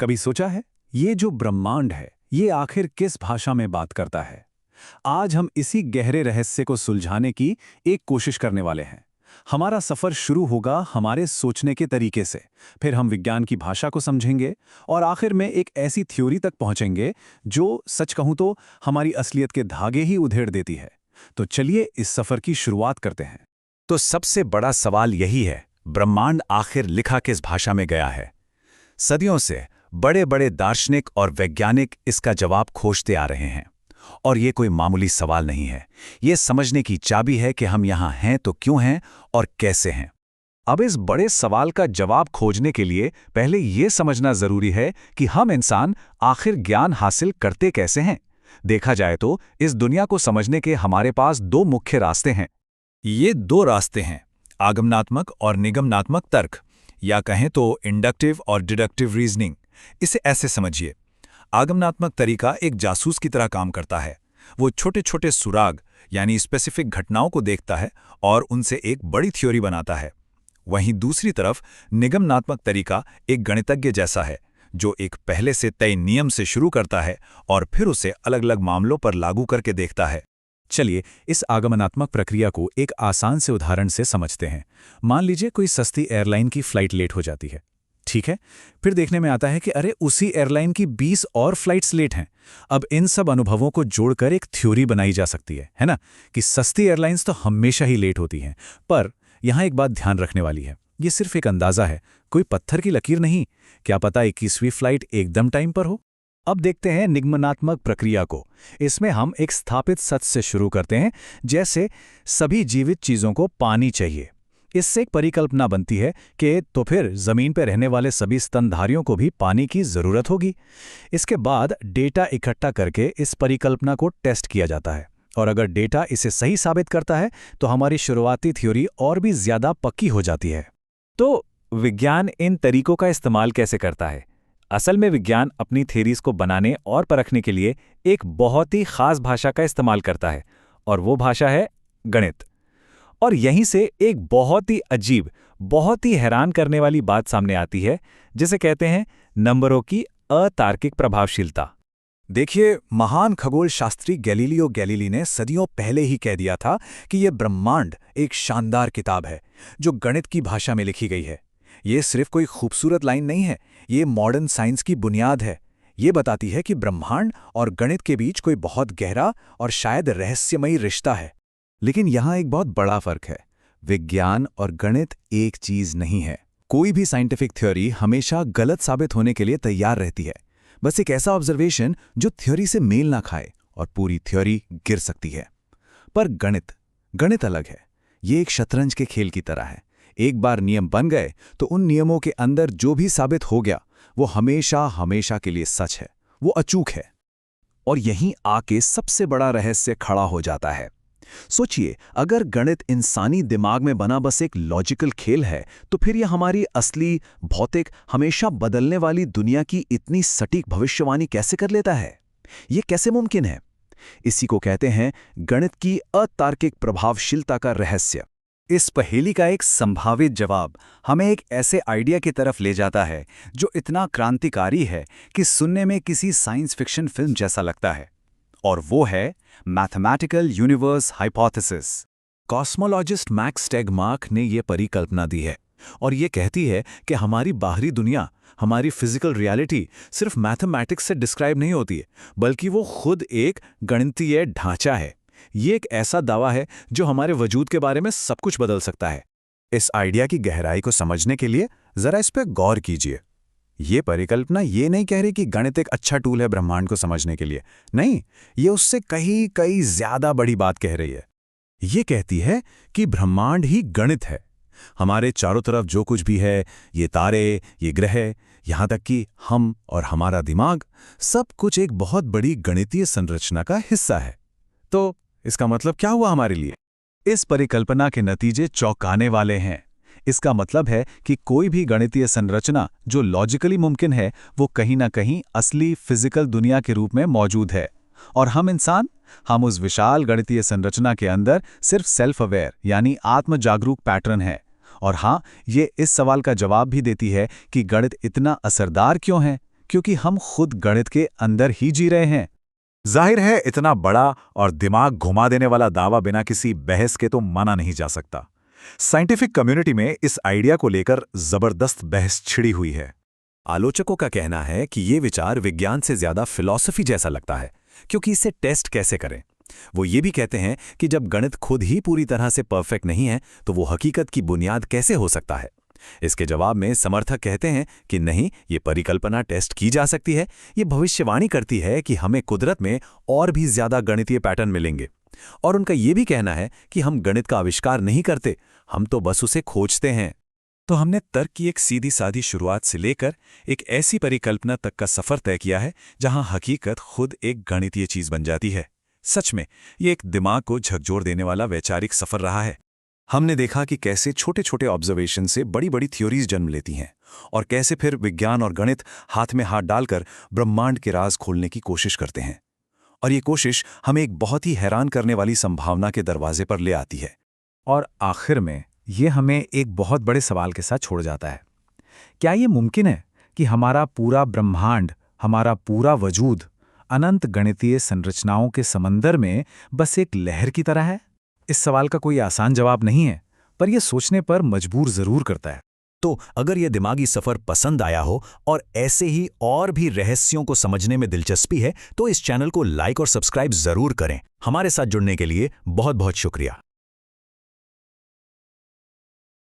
कभी सोचा है, ये जो ब्रह्मांड है, ये आखिर किस भाषा में बात करता है? आज हम इसी गहरे रहस्य को सुलझाने की एक कोशिश करने वाले हैं। हमारा सफर शुरू होगा हमारे सोचने के तरीके से, फिर हम विज्ञान की भाषा को समझेंगे और आखिर में एक ऐसी थ्योरी तक पहुंचेंगे जो, सच कहूं तो, हमारी असलियत के धागे ही उधेड़ देती है। तो चलिए इस सफर की शुरुआत करते हैं। तो सबसे बड़ा सवाल यही है, ब्रह्मांड आखिर लिखा किस भाषा में गया है? सदियों से बड़े बड़े दार्शनिक और वैज्ञानिक इसका जवाब खोजते आ रहे हैं। और ये कोई मामूली सवाल नहीं है, ये समझने की चाबी है कि हम यहाँ हैं तो क्यों हैं और कैसे हैं। अब इस बड़े सवाल का जवाब खोजने के लिए पहले ये समझना जरूरी है कि हम इंसान आखिर ज्ञान हासिल करते कैसे हैं। देखा जाए तो इस दुनिया को समझने के हमारे पास दो मुख्य रास्ते हैं। ये दो रास्ते हैं, आगमनात्मक और निगमनात्मक तर्क, या कहें तो इंडक्टिव और डिडक्टिव रीजनिंग। इसे ऐसे समझिए, आगमनात्मक तरीका एक जासूस की तरह काम करता है। वो छोटे छोटे सुराग यानी स्पेसिफिक घटनाओं को देखता है और उनसे एक बड़ी थ्योरी बनाता है। वहीं दूसरी तरफ निगमनात्मक तरीका एक गणितज्ञ जैसा है, जो एक पहले से तय नियम से शुरू करता है और फिर उसे अलग अलग मामलों पर लागू करके देखता है। चलिए इस आगमनात्मक प्रक्रिया को एक आसान से उदाहरण से समझते हैं। मान लीजिए कोई सस्ती एयरलाइन की फ्लाइट लेट हो जाती है। ठीक है, फिर देखने में आता है कि अरे उसी एयरलाइन की 20 और फ्लाइट्स लेट हैं। अब इन सब अनुभवों को जोड़कर एक थ्योरी बनाई जा सकती है ना, कि सस्ती एयरलाइंस तो हमेशा ही लेट होती हैं। पर यहाँ एक बात ध्यान रखने वाली है, ये सिर्फ एक अंदाजा है, कोई पत्थर की लकीर नहीं। क्या पता 21वीं फ्लाइट एकदम टाइम पर हो। अब देखते हैं निगमनात्मक प्रक्रिया को। इसमें हम एक स्थापित सत्य से शुरू करते हैं, जैसे सभी जीवित चीजों को पानी चाहिए। इससे एक परिकल्पना बनती है कि तो फिर जमीन पर रहने वाले सभी स्तनधारियों को भी पानी की जरूरत होगी। इसके बाद डेटा इकट्ठा करके इस परिकल्पना को टेस्ट किया जाता है, और अगर डेटा इसे सही साबित करता है तो हमारी शुरुआती थ्योरी और भी ज्यादा पक्की हो जाती है। तो विज्ञान इन तरीकों का इस्तेमाल कैसे करता है? असल में विज्ञान अपनी थ्योरीज को बनाने और परखने के लिए एक बहुत ही खास भाषा का इस्तेमाल करता है, और वो भाषा है गणित। और यहीं से एक बहुत ही अजीब, बहुत ही हैरान करने वाली बात सामने आती है, जिसे कहते हैं नंबरों की अतार्किक प्रभावशीलता। देखिए, महान खगोल शास्त्री गैलीलियो गैलीली ने सदियों पहले ही कह दिया था कि यह ब्रह्मांड एक शानदार किताब है जो गणित की भाषा में लिखी गई है। ये सिर्फ कोई खूबसूरत लाइन नहीं है, ये मॉडर्न साइंस की बुनियाद है। ये बताती है कि ब्रह्मांड और गणित के बीच कोई बहुत गहरा और शायद रहस्यमयी रिश्ता है। लेकिन यहाँ एक बहुत बड़ा फर्क है, विज्ञान और गणित एक चीज नहीं है। कोई भी साइंटिफिक थ्योरी हमेशा गलत साबित होने के लिए तैयार रहती है। बस एक ऐसा ऑब्जर्वेशन जो थ्योरी से मेल ना खाए और पूरी थ्योरी गिर सकती है। पर गणित अलग है। ये एक शतरंज के खेल की तरह है। एक बार नियम बन गए तो उन नियमों के अंदर जो भी साबित हो गया वो हमेशा हमेशा के लिए सच है, वो अचूक है। और यहीं आके सबसे बड़ा रहस्य खड़ा हो जाता है। सोचिए, अगर गणित इंसानी दिमाग में बना बस एक लॉजिकल खेल है, तो फिर यह हमारी असली, भौतिक, हमेशा बदलने वाली दुनिया की इतनी सटीक भविष्यवाणी कैसे कर लेता है? ये कैसे मुमकिन है? इसी को कहते हैं गणित की अतार्किक प्रभावशीलता का रहस्य। इस पहेली का एक संभावित जवाब हमें एक ऐसे आइडिया की तरफ ले जाता है जो इतना क्रांतिकारी है कि सुनने में किसी साइंस फिक्शन फिल्म जैसा लगता है। और वो है mathematical universe hypothesis. Cosmologist max Tegmark ने यह परिकल्पना दी है, और ये कहती है कि हमारी बाहरी दुनिया, हमारी फिजिकल रियलिटी सिर्फ मैथमेटिक्स से डिस्क्राइब नहीं होती है, बल्कि वो खुद एक गणितीय ढांचा है। ये एक ऐसा दावा है जो हमारे वजूद के बारे में सब कुछ बदल सकता है। इस आइडिया की गहराई को समझने के लिए जरा इस पर गौर कीजिए। ये परिकल्पना ये नहीं कह रही कि गणित एक अच्छा टूल है ब्रह्मांड को समझने के लिए। नहीं, ये उससे कई ज्यादा बड़ी बात कह रही है। ये कहती है कि ब्रह्मांड ही गणित है। हमारे चारों तरफ जो कुछ भी है, ये तारे, ये ग्रह, यहां तक कि हम और हमारा दिमाग, सब कुछ एक बहुत बड़ी गणितीय संरचना का हिस्सा है। तो इसका मतलब क्या हुआ हमारे लिए? इस परिकल्पना के नतीजे चौंकाने वाले हैं। इसका मतलब है कि कोई भी गणितीय संरचना जो लॉजिकली मुमकिन है, वो कहीं ना कहीं असली फिजिकल दुनिया के रूप में मौजूद है। और हम इंसान, हम उस विशाल गणितीय संरचना के अंदर सिर्फ सेल्फ अवेयर यानी आत्म जागरूक पैटर्न है। और हाँ, ये इस सवाल का जवाब भी देती है कि गणित इतना असरदार क्यों है, क्योंकि हम खुद गणित के अंदर ही जी रहे हैं। जाहिर है इतना बड़ा और दिमाग घुमा देने वाला दावा बिना किसी बहस के तो माना नहीं जा सकता। साइंटिफिक कम्युनिटी में इस आइडिया को लेकर जबरदस्त बहस छिड़ी हुई है। आलोचकों का कहना है कि ये विचार विज्ञान से ज्यादा फिलॉसफी जैसा लगता है, क्योंकि इसे टेस्ट कैसे करें। वो ये भी कहते हैं कि जब गणित खुद ही पूरी तरह से परफेक्ट नहीं है तो वो हकीकत की बुनियाद कैसे हो सकता है। इसके जवाब में समर्थक कहते हैं कि नहीं, ये परिकल्पना टेस्ट की जा सकती है। ये भविष्यवाणी करती है कि हमें कुदरत में और भी ज्यादा गणितीय पैटर्न मिलेंगे। और उनका ये भी कहना है कि हम गणित का आविष्कार नहीं करते, हम तो बस उसे खोजते हैं। तो हमने तर्क की एक सीधी सादी शुरुआत से लेकर एक ऐसी परिकल्पना तक का सफर तय किया है जहां हकीकत खुद एक गणितीय चीज बन जाती है। सच में ये एक दिमाग को झकझोर देने वाला वैचारिक सफर रहा है। हमने देखा कि कैसे छोटे छोटे ऑब्जर्वेशन से बड़ी बड़ी थ्योरीज जन्म लेती हैं और कैसे फिर विज्ञान और गणित हाथ में हाथ डालकर ब्रह्मांड के राज खोलने की कोशिश करते हैं। और ये कोशिश हमें एक बहुत ही हैरान करने वाली संभावना के दरवाजे पर ले आती है। और आखिर में ये हमें एक बहुत बड़े सवाल के साथ छोड़ जाता है। क्या ये मुमकिन है कि हमारा पूरा ब्रह्मांड, हमारा पूरा वजूद अनंत गणितीय संरचनाओं के समंदर में बस एक लहर की तरह है? इस सवाल का कोई आसान जवाब नहीं है, पर यह सोचने पर मजबूर जरूर करता है। तो अगर यह दिमागी सफर पसंद आया हो और ऐसे ही और भी रहस्यों को समझने में दिलचस्पी है तो इस चैनल को लाइक और सब्सक्राइब जरूर करें। हमारे साथ जुड़ने के लिए बहुत बहुत शुक्रिया।